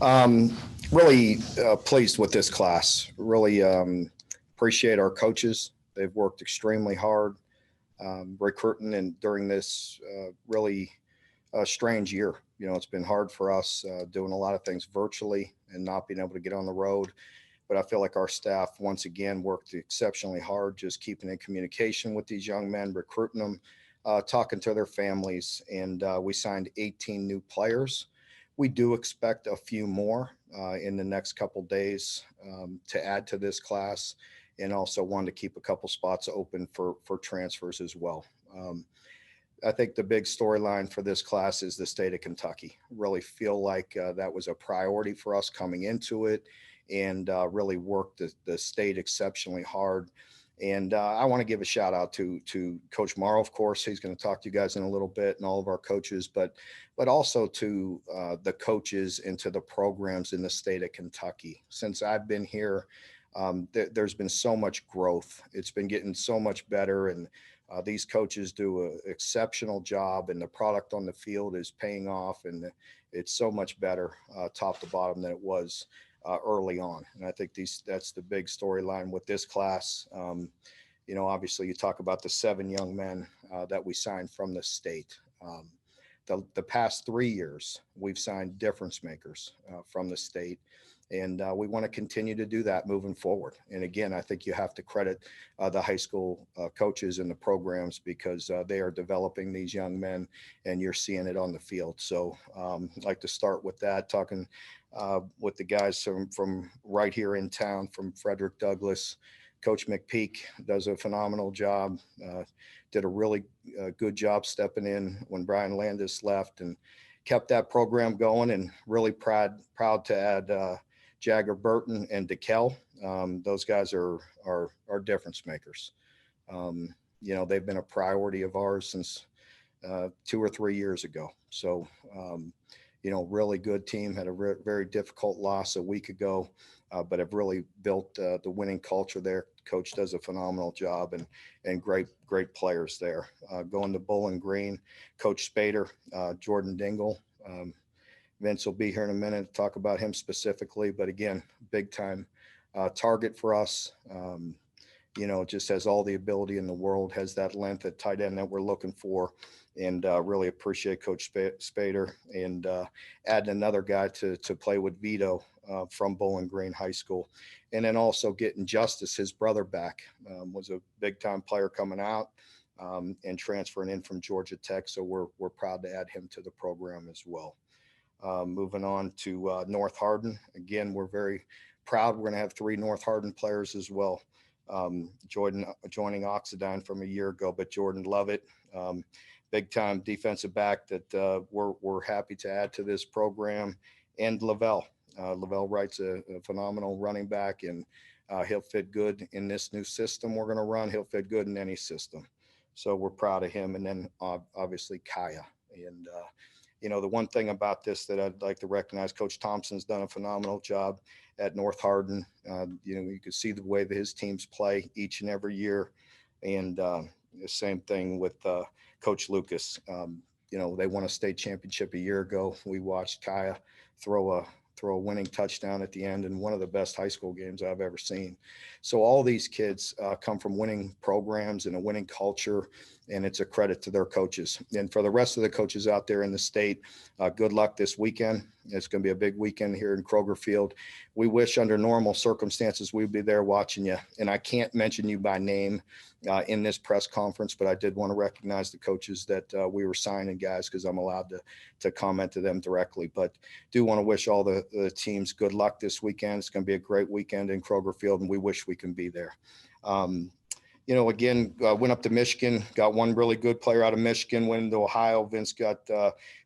Um, really pleased with this class. Really appreciate our coaches. They've worked extremely hard recruiting and during this really strange year. It's been hard for us doing a lot of things virtually and not being able to get on the road. But I feel like our staff once again worked exceptionally hard, just keeping in communication with these young men, recruiting them, talking to their families, and we signed 18 new players. We do expect a few more in the next couple days to add to this class, and also wanted to keep a couple spots open for transfers as well. I think the big storyline for this class is the state of Kentucky. Really feel like that was a priority for us coming into it, and really worked the state exceptionally hard. And I want to give a shout out to Coach Morrow. Of course, he's going to talk to you guys in a little bit, and all of our coaches, but also to the coaches and to the programs in the state of Kentucky. Since I've been here, there's been so much growth. It's been getting so much better, and these coaches do an exceptional job, and the product on the field is paying off, and it's so much better top to bottom than it was early on. And I think that's the big storyline with this class. Obviously, you talk about the 7 young men that we signed from the state. The past 3 years, we've signed difference makers from the state. And we want to continue to do that moving forward. And again, I think you have to credit the high school coaches and the programs because they are developing these young men, and you're seeing it on the field. So I'd like to start with that, talking with the guys from right here in town, from Frederick Douglass. Coach McPeak does a phenomenal job. Did a really good job stepping in when Brian Landis left, and kept that program going. And really proud to add Jagger Burton and DeKel. Those guys are difference makers. They've been a priority of ours since 2 or 3 years ago. So, really good team. Had a very difficult loss a week ago, but have really built the winning culture there. Coach does a phenomenal job, and great players there. Going to Bowling Green, Coach Spader, Jordan Dingle. Vince will be here in a minute to talk about him specifically, but again, big time target for us. Just has all the ability in the world, has that length at tight end that we're looking for, and really appreciate Coach Spader, and adding another guy to play with Vito from Bowling Green High School. And then also getting Justice, his brother, back. Was a big time player coming out and transferring in from Georgia Tech. So we're proud to add him to the program as well. Moving on to North Hardin. Again, we're very proud. We're going to have 3 North Hardin players as well. Jordan joining Oxidine from a year ago, but Jordan Lovett, big time defensive back that we're happy to add to this program. And Lavelle Wright's a phenomenal running back, and he'll fit good in this new system we're going to run. He'll fit good in any system. So we're proud of him. And then obviously Kaya. And the one thing about this that I'd like to recognize, Coach Thompson's done a phenomenal job at North Hardin. You can see the way that his teams play each and every year. And the same thing with Coach Lucas. They won a state championship a year ago. We watched Kaya throw a winning touchdown at the end in one of the best high school games I've ever seen. So all these kids come from winning programs and a winning culture, and it's a credit to their coaches. And for the rest of the coaches out there in the state, good luck this weekend. It's going to be a big weekend here in Kroger Field. We wish under normal circumstances we'd be there watching you. And I can't mention you by name in this press conference, but I did want to recognize the coaches that we were signing, guys, because I'm allowed to comment to them directly. But do want to wish all the teams good luck this weekend. It's going to be a great weekend in Kroger Field, and we wish we can be there. Again, went up to Michigan, got one really good player out of Michigan, went into Ohio. Vince got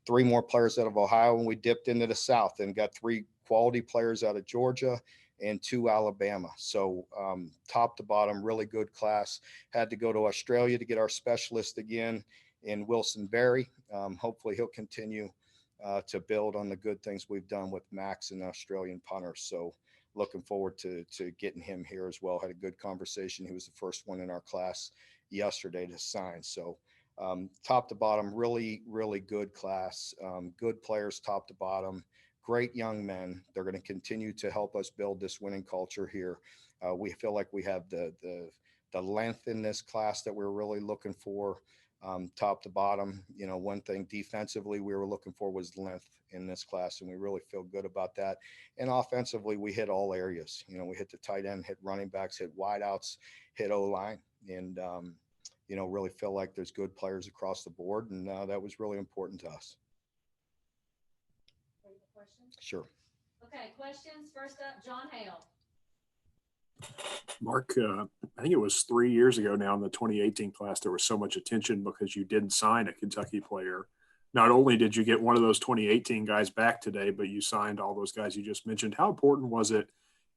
3 more players out of Ohio, and we dipped into the South and got 3 quality players out of Georgia and 2 Alabama. So top to bottom, really good class. Had to go to Australia to get our specialist again in Wilson Berry. Hopefully he'll continue to build on the good things we've done with Max and Australian punters. So looking forward to getting him here as well. Had a good conversation. He was the first one in our class yesterday to sign. So top to bottom, really, really good class. Good players top to bottom. great young men. They're going to continue to help us build this winning culture here. We feel like we have the length in this class that we're really looking for, top to bottom. You know, one thing defensively we were looking for was length in this class, and we really feel good about that. And offensively, we hit all areas. You know, we hit the tight end, hit running backs, hit wideouts, hit O-line, and you know, really feel like there's good players across the board, and that was really important to us. Questions? Sure. Okay, questions. First up, John Hale. Mark, I think it was 3 years ago now in the 2018 class, there was so much attention because you didn't sign a Kentucky player. Not only did you get one of those 2018 guys back today, but you signed all those guys you just mentioned. How important was it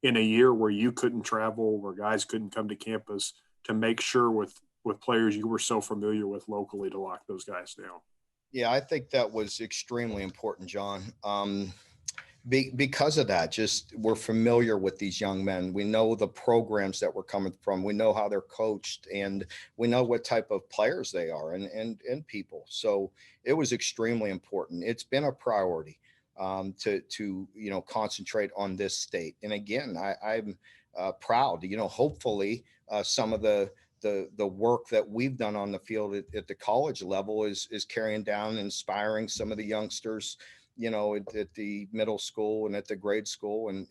in a year where you couldn't travel, where guys couldn't come to campus, to make sure with players you were so familiar with locally to lock those guys down? Yeah, I think that was extremely important, John. Because of that, just we're familiar with these young men. We know the programs that we're coming from. We know how they're coached, and we know what type of players they are and people. So it was extremely important. It's been a priority to you know, concentrate on this state. And again, I'm proud. You know, hopefully some of the work that we've done on the field at the college level is carrying down, inspiring some of the youngsters, you know, at the middle school and at the grade school, and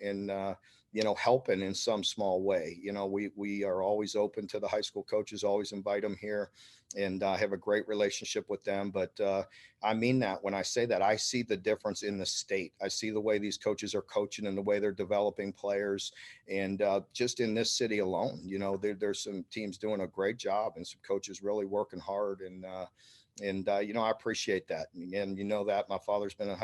you know, helping in some small way. You know, we are always open to the high school coaches, always invite them here, and have a great relationship with them. But I mean that when I say that, I see the difference in the state. I see the way these coaches are coaching and the way they're developing players. And just in this city alone, you know, there's some teams doing a great job and some coaches really working hard. And you know, I appreciate that. And you know that my father's been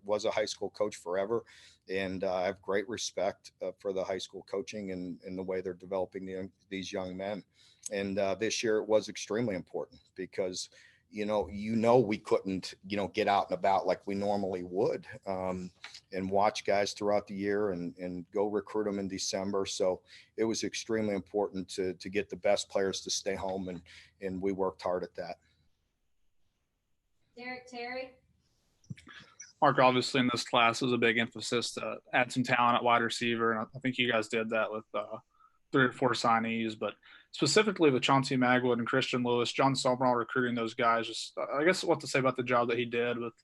was a high school coach forever, and I have great respect for the high school coaching and the way they're developing these young men. And this year it was extremely important because you know we couldn't, you know, get out and about like we normally would, and watch guys throughout the year and go recruit them in December. So it was extremely important to get the best players to stay home, and we worked hard at that. Derek Terry. Mark, obviously in this class was a big emphasis to add some talent at wide receiver, and I think you guys did that with 3 or 4 signees. But specifically with Chauncey Magwood and Christian Lewis, John Summerall recruiting those guys, just I guess what to say about the job that he did with,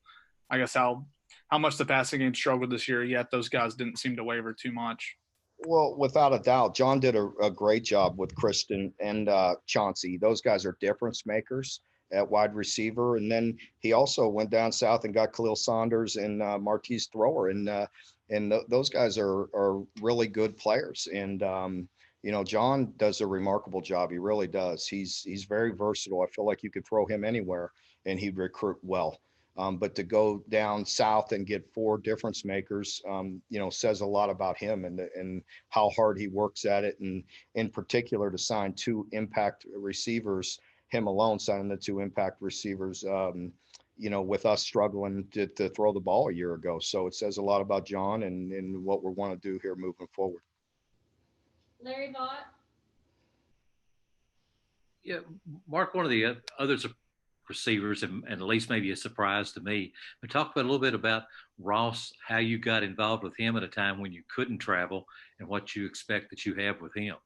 I guess, how much the passing game struggled this year, yet those guys didn't seem to waver too much. Well, without a doubt, John did a great job with Christian and Chauncey. Those guys are difference makers at wide receiver. And then he also went down south and got Khalil Saunders and Marquise Thrower. And those guys are really good players. And, you know, John does a remarkable job. He really does. He's very versatile. I feel like you could throw him anywhere and he'd recruit well. But to go down south and get 4 difference makers, you know, says a lot about him and how hard he works at it. And in particular, to sign 2 impact receivers, him alone signing the 2 impact receivers, you know, with us struggling to throw the ball a year ago. So it says a lot about John and what we want to do here moving forward. Larry Vaught. Yeah, Mark, one of the other receivers, and at least maybe a surprise to me, but talk about a little bit about Ross, how you got involved with him at a time when you couldn't travel, and what you expect that you have with him.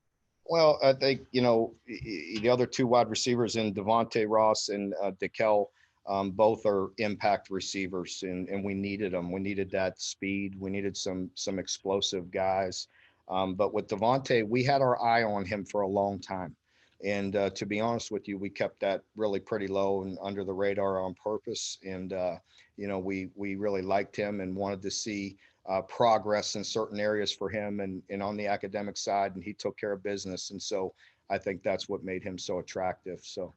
Well, I think, you know, the other 2 wide receivers in Devontae Ross and DeKel, both are impact receivers, and we needed them. We needed that speed. We needed some explosive guys. But with Devontae, we had our eye on him for a long time. And to be honest with you, we kept that really pretty low and under the radar on purpose. And, you know, we really liked him and wanted to see progress in certain areas for him and on the academic side, and he took care of business. And so I think that's what made him so attractive. So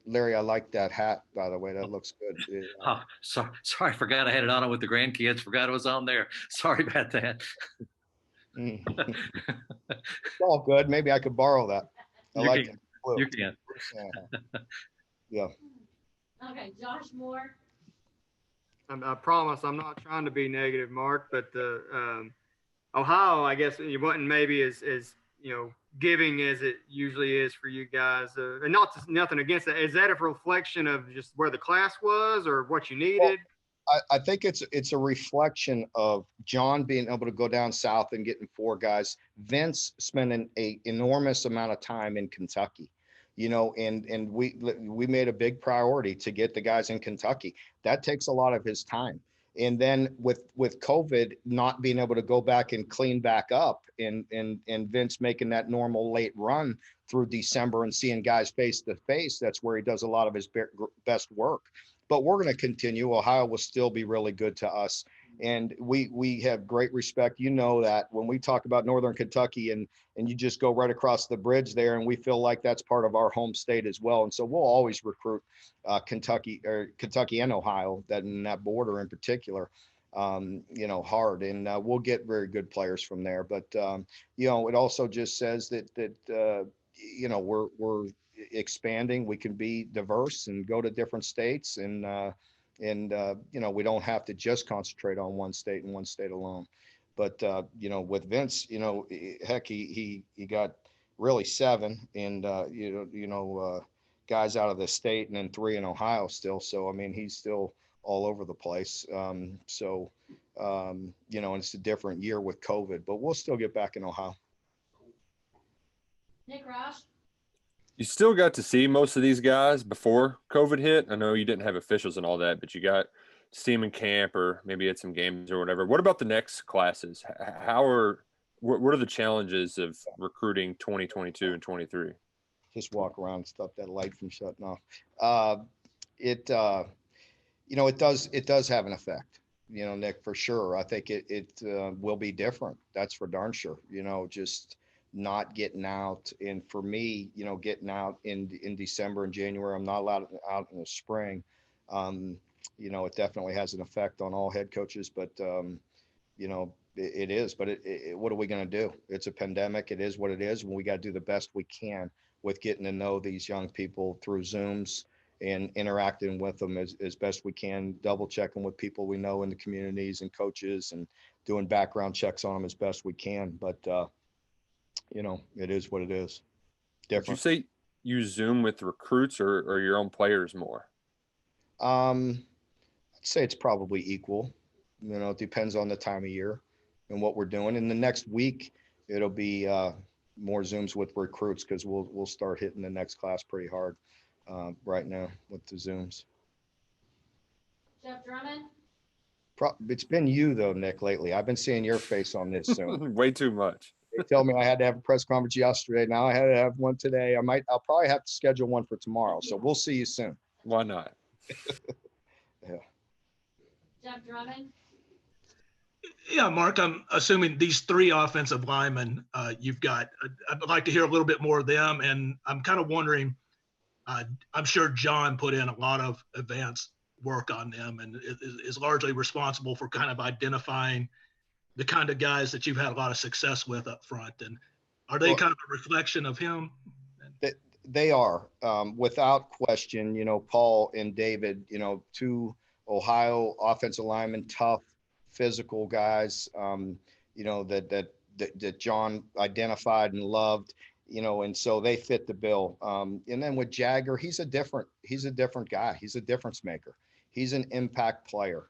Larry, I like that hat, by the way. That looks good. Oh, sorry, I forgot I had it on with the grandkids. Forgot it was on there. Sorry about that. It's all good. Maybe I could borrow that. I like it. You can. Yeah. Okay, Josh Moore. I promise I'm not trying to be negative, Mark, but Ohio, I guess it wasn't maybe as you know, giving as it usually is for you guys. And nothing against that. Is that a reflection of just where the class was or what you needed? I think it's a reflection of John being able to go down south and getting 4 guys, Vince spending a enormous amount of time in Kentucky, and we made a big priority to get the guys in Kentucky. That takes a lot of his time. And then with COVID not being able to go back and clean back up, and Vince making that normal late run through December and seeing guys face to face, that's where he does a lot of his best work. But we're going to continue. Ohio will still be really good to us. And we have great respect. That when we talk about Northern Kentucky and you just go right across the bridge there, and we feel like that's part of our home state as well. And so we'll always recruit Kentucky and Ohio, that in that border in particular, hard. And we'll get very good players from there. But, it also just says that we're expanding. We can be diverse and go to different states, and we don't have to just concentrate on one state and one state alone. But with Vince, heck, he got really 7, and guys out of the state, and then 3 in Ohio still. So I mean, he's still all over the place. And it's a different year with COVID, but we'll still get back in Ohio. Nick Roush. You still got to see most of these guys before COVID hit. I know you didn't have officials and all that, but you got to see them in camp or maybe at some games or whatever. What about the next classes? What are the challenges of recruiting 2022 and 23? Just walk around and stop that light from shutting off. It does have an effect, Nick, for sure. I think it will be different. That's for darn sure. Just not getting out. And for me, getting out in December and January, I'm not allowed out in the spring. It definitely has an effect on all head coaches, but it is, but what are we going to do? It's a pandemic. It is what it is. And we got to do the best we can with getting to know these young people through Zooms and interacting with them as best we can, double checking with people we know in the communities and coaches, and doing background checks on them as best we can. But, it is what it is. Different. Would you say you Zoom with recruits or your own players more? I'd say it's probably equal. It depends on the time of year and what we're doing. In the next week, it'll be more Zooms with recruits, because we'll start hitting the next class pretty hard right now with the Zooms. Jeff Drummond. It's been you though, Nick, lately. I've been seeing your face on this Zoom. Way too much. They tell me I had to have a press conference yesterday. Now I had to have one today. I'll probably have to schedule one for tomorrow. So we'll see you soon. Why not? Yeah. Jeff Drummond. Yeah, Mark, I'm assuming these 3 offensive linemen you've got, I'd like to hear a little bit more of them. And I'm kind of wondering, I'm sure John put in a lot of advanced work on them and is largely responsible for kind of identifying the kind of guys that you've had a lot of success with up front. And are they kind of a reflection of him? They are, without question. Paul and David, 2 Ohio offensive linemen, tough, physical guys, that John identified and loved, and so they fit the bill. And then with Jagger, he's a different guy. He's a difference maker. He's an impact player.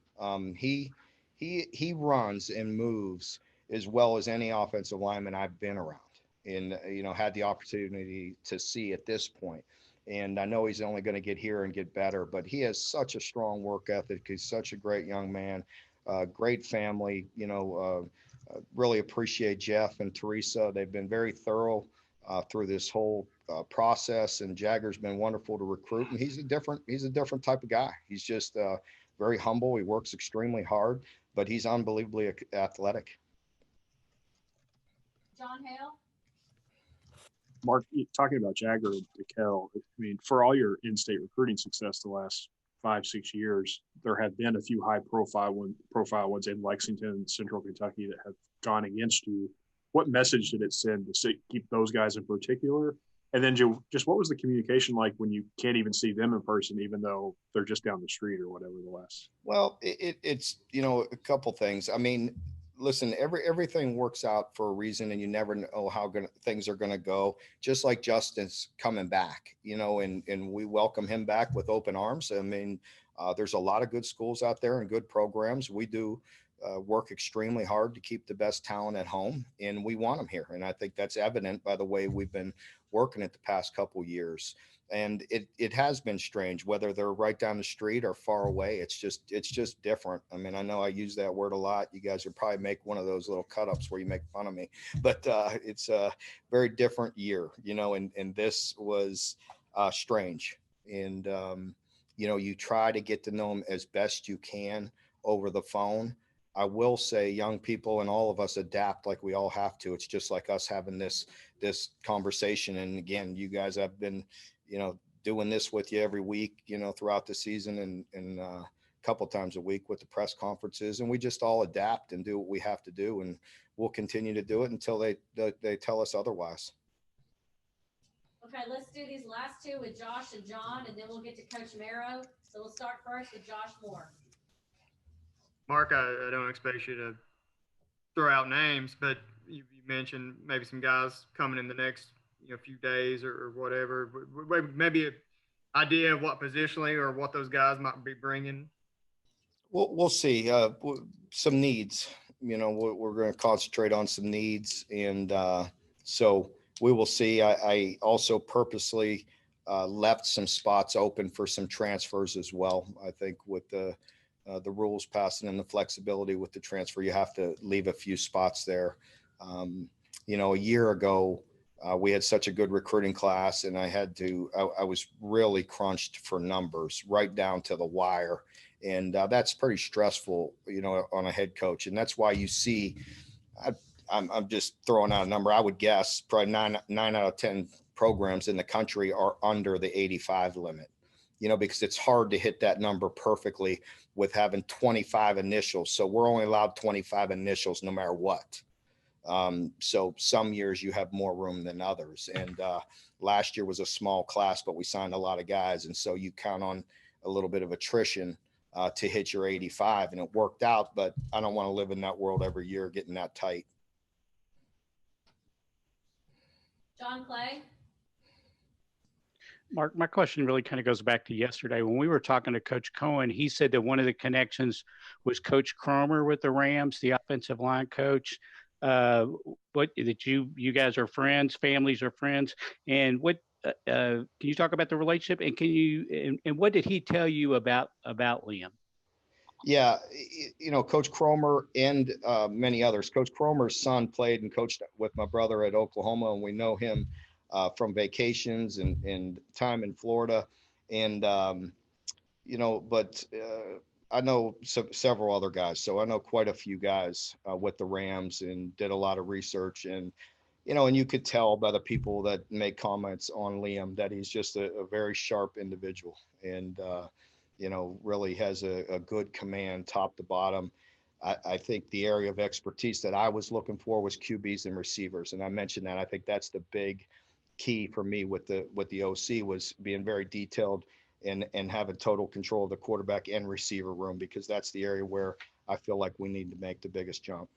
He runs and moves as well as any offensive lineman I've been around and, had the opportunity to see at this point. And I know he's only going to get here and get better, but he has such a strong work ethic. He's such a great young man, great family, really appreciate Jeff and Teresa. They've been very thorough through this whole process, and Jagger's been wonderful to recruit. And he's a different type of guy. He's just very humble. He works extremely hard, but he's unbelievably athletic. John Hale. Mark, talking about Jagger and DeKel, I mean, for all your in-state recruiting success the last 5-6 years, there have been a few high-profile ones in Lexington and Central Kentucky that have gone against you. What message did it send to keep those guys in particular? And then just what was the communication like when you can't even see them in person, even though they're just down the street or whatever the last? Well, it's a couple things. I mean, listen, everything works out for a reason, and you never know how things are going to go. Just like Justin's coming back, and we welcome him back with open arms. I mean, There's a lot of good schools out there and good programs. We do work extremely hard to keep the best talent at home, and we want them here. And I think that's evident by the way we've been working it the past couple years. And it has been strange, whether they're right down the street or far away. It's just different. I mean, I know I use that word a lot. You guys would probably make one of those little cut-ups where you make fun of me, but it's a very different year, and this was strange. And, you try to get to know them as best you can over the phone. I will say young people and all of us adapt like we all have to. It's just like us having this conversation. And again, you guys have been, doing this with you every week, throughout the season and a couple times a week with the press conferences. And we just all adapt and do what we have to do. And we'll continue to do it until they tell us otherwise. Okay, let's do these last two with Josh and John, and then we'll get to Coach Marrow. So we'll start first with Josh Moore. Mark, I don't expect you to throw out names, but you mentioned maybe some guys coming in the next few days or whatever. Maybe an idea of what positionally or what those guys might be bringing. We'll see. Some needs. We're going to concentrate on some needs, and so we will see. I also purposely left some spots open for some transfers as well. I think with the rules passing and the flexibility with the transfer, you have to leave a few spots there. A year ago, we had such a good recruiting class, and I was really crunched for numbers right down to the wire. And that's pretty stressful, on a head coach. And that's why you see, I'm just throwing out a number. I would guess probably nine out of 10 programs in the country are under the 85 limit, because it's hard to hit that number perfectly with having 25 initials. So we're only allowed 25 initials no matter what. So some years you have more room than others. And last year was a small class, but we signed a lot of guys. And so you count on a little bit of attrition to hit your 85, and it worked out, but I don't want to live in that world every year getting that tight. John Clay. Mark, my question really kind of goes back to yesterday when we were talking to Coach Cohen. He said that one of the connections was Coach Cromer with the Rams, the offensive line coach. What that you guys are friends, families are friends, and what can you talk about the relationship? And and what did he tell you about Liam? Yeah, Coach Cromer and many others. Coach Cromer's son played and coached with my brother at Oklahoma, and we know him from vacations and time in Florida. And, but I know several other guys. So I know quite a few guys with the Rams and did a lot of research. And, and you could tell by the people that make comments on Liam that he's just a very sharp individual. And, really has a good command top to bottom. I think the area of expertise that I was looking for was QBs and receivers. And I mentioned that. I think that's the big key for me with the OC was being very detailed and having total control of the quarterback and receiver room, because that's the area where I feel like we need to make the biggest jump.